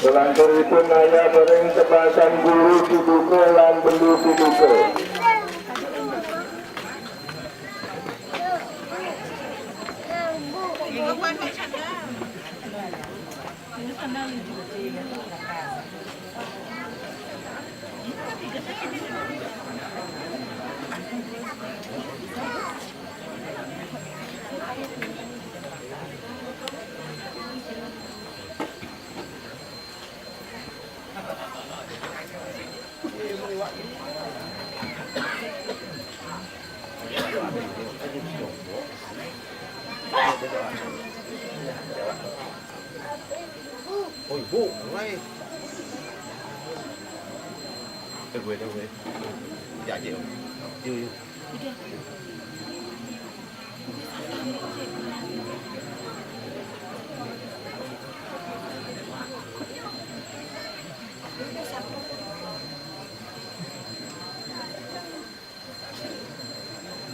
Selanjutipun naya bareng tebasan guru dibuka lan belu dibuka. Ôi vụ ngay. Đâu về. Dạ chị không? Chưa.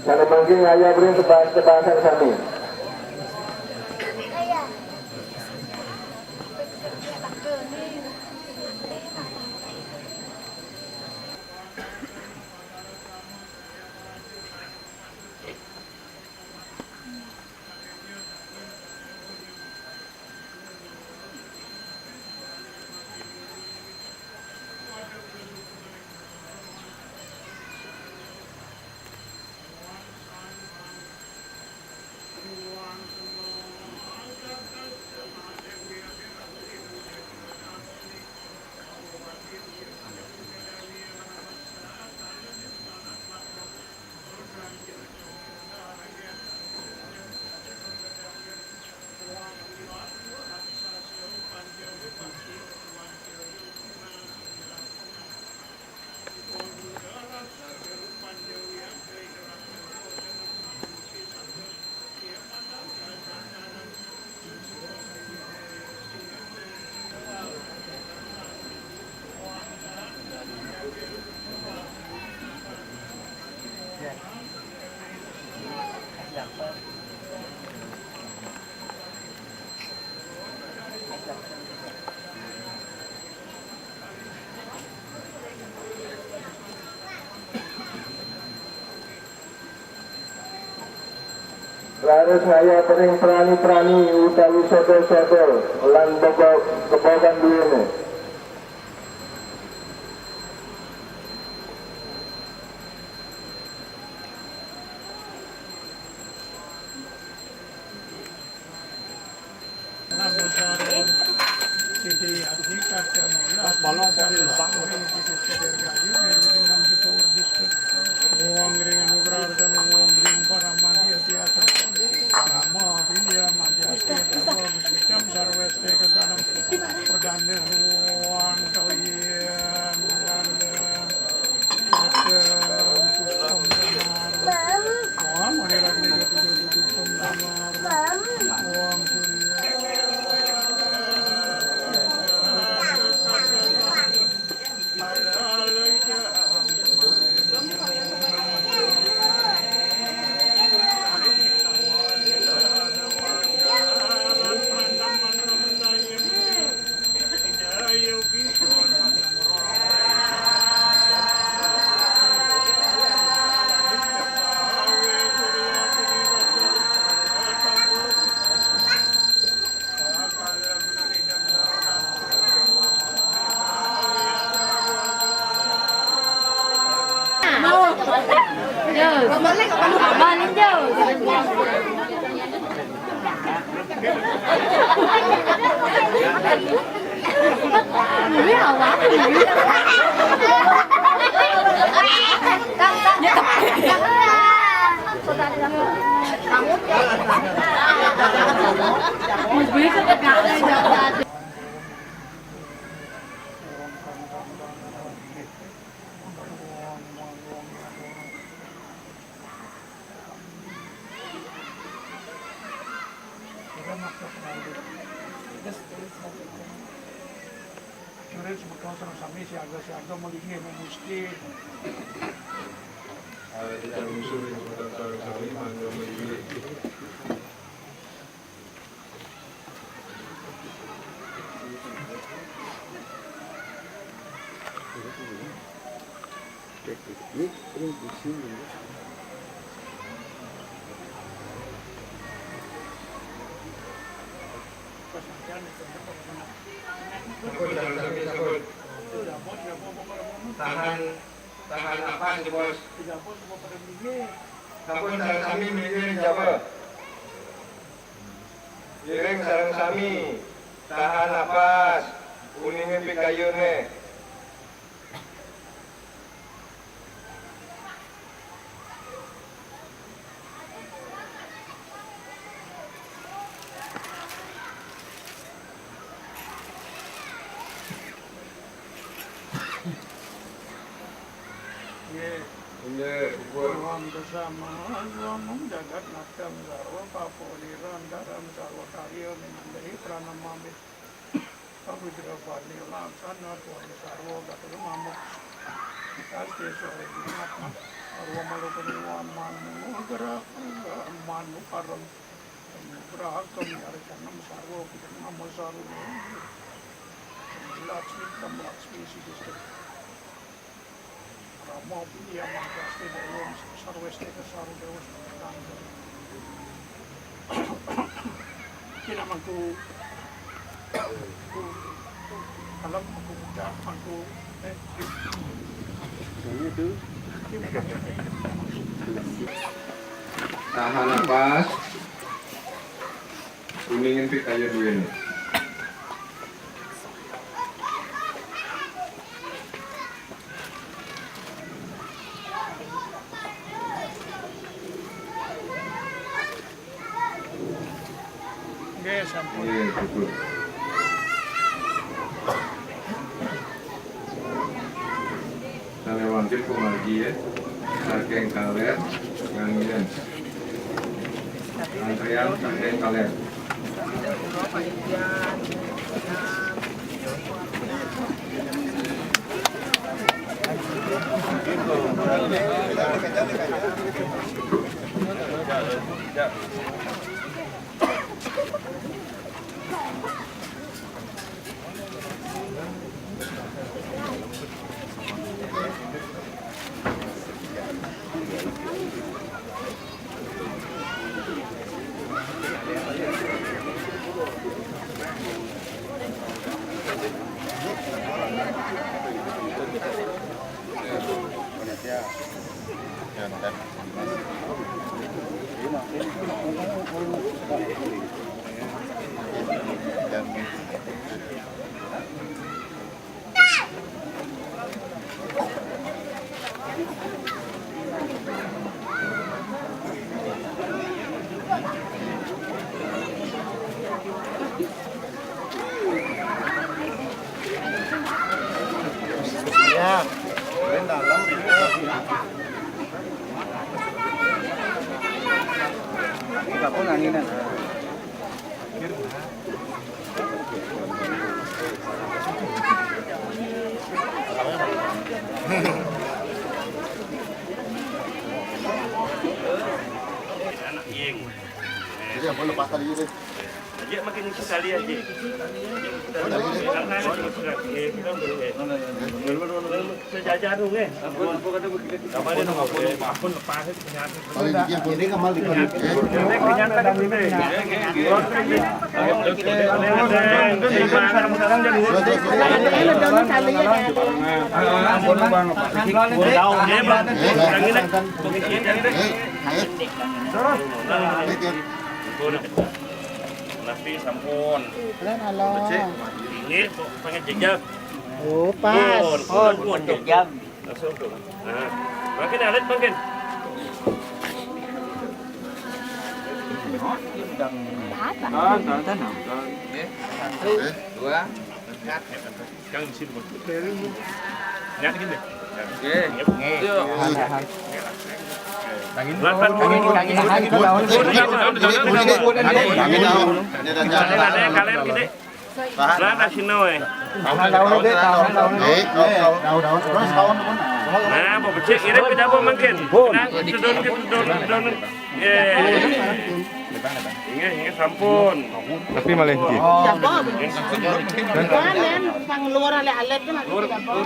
Kalau mungkin ayah beri tebasan kami. Lalu saya sering perani utawi sodol-sodol lan kebogan duwene. Jauh. Balik jauh. Ini awak. Curez berkawasan sami siaga melinggi memusti. Tidak musuh yang berkata kami mangga memilih. Tahan apa sih bos? Sampun sareng sami miring jaba. Miring sareng sami. Tahan napas. Kuningin pikayune. Iya, Tuhan bersama Tuhan jagat nakam sarwa papoliran daram sarwa karya menandai pranamamit pavitra pali laksana Tuhan sarwa gatal mamuk kaste sore dinatma sarwa malukaniwan manu gerak manu param beragam yarkanam sarwa kita nama sarwa Lakshmi Sidistik mau pilih yang pasti dari sarwesti ke saru dewas kira aku kalau aku udah aku tahan napas. Kuningin pikayune. sampun. Iya, betul. Saya wangkil kumargi ya, saking kalian, nganginan. Antrian saking kalian. Jadi apa lepas tadi itu? Dia makin sekali aja. Sejajar dong eh. Apa kata begitu? Apa dia nggak boleh? Akun lepas itu kenyataan. Ini kamal di kono. Kenyataan ini. Tapi sampun. Ini pengen jejak. Oh, pas. Buat jejak. Langsung tuh. Nah, makin alat makin. Dua. Yang di sini. Nyat gini. Kalian gede. Lah kasih noe. Nah, mau becek ini beda apa mungkin? Nah, tudun. Ingat sampun. Tapi malah Kanan, pang luar alet kan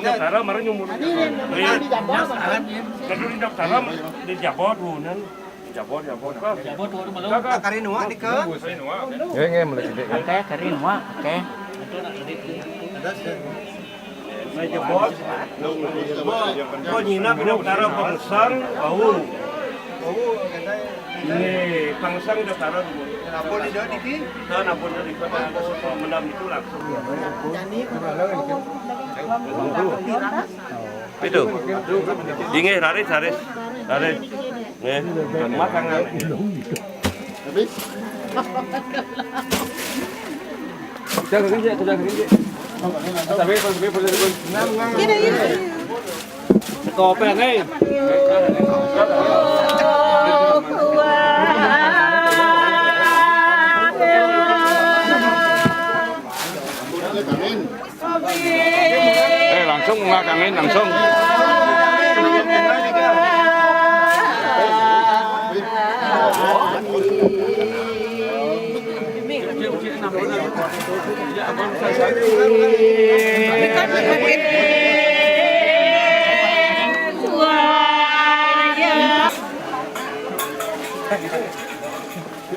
Tara marah nyumur. Kalau di Tara di Jabot tunan. Jabot ka. Kari nuwa di ke. kayak kering wah, kayak May Jabot. Ko nyina pinang Tara pangsang bau. Ini pangsang udah Tara dulu. Napol di dodi di. Napol di kota menam itu langsung. Itu. Dinge raris. Nih, makangan. Habis. Kopi nih. langsung ngakangin langsung.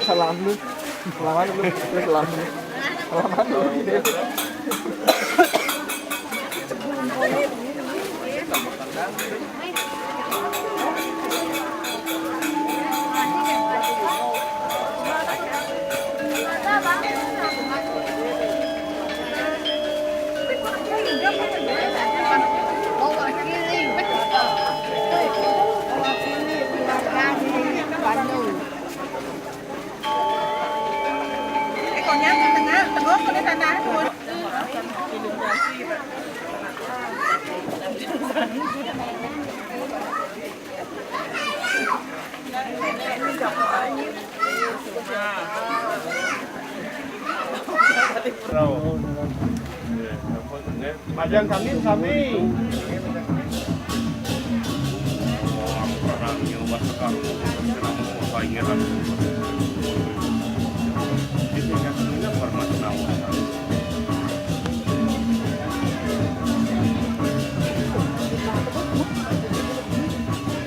Salam lu. Selamat lu. Selamat lu. Majang kami.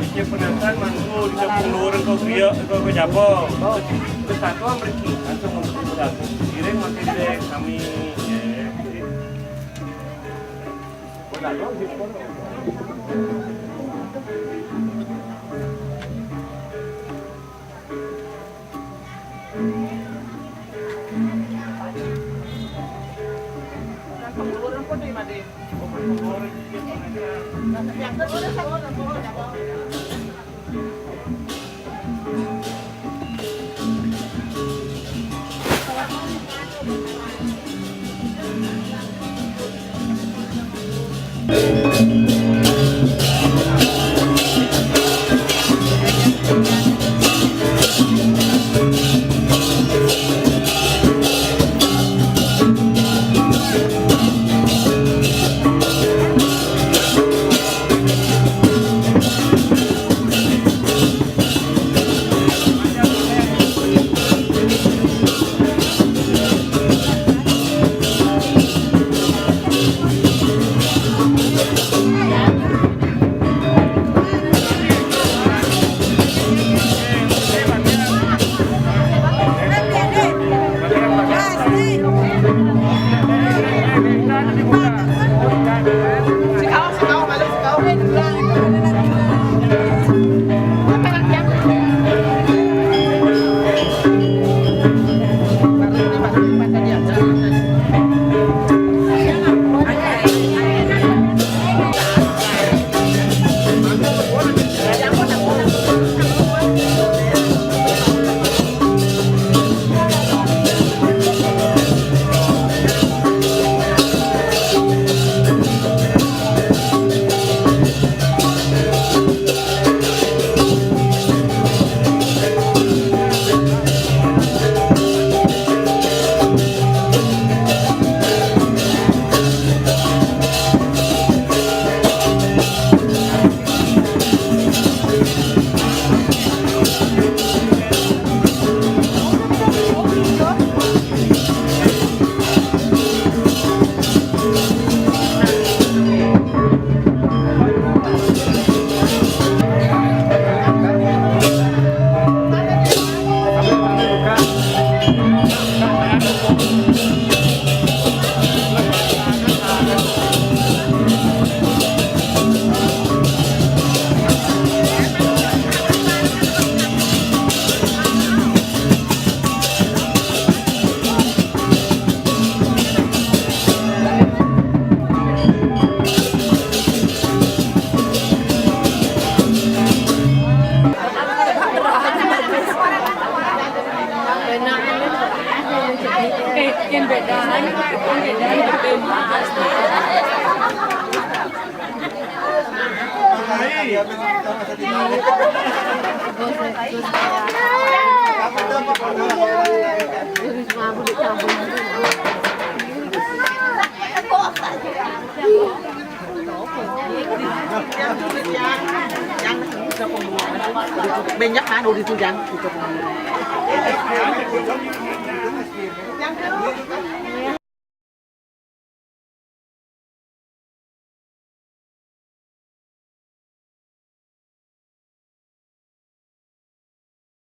Dia penantang mangku di kampung luar kau Jabol. Satu mereka langsung mempermudah. Kirim makin deh kami. bên nhắc má đồ đi tôi dán thì tôi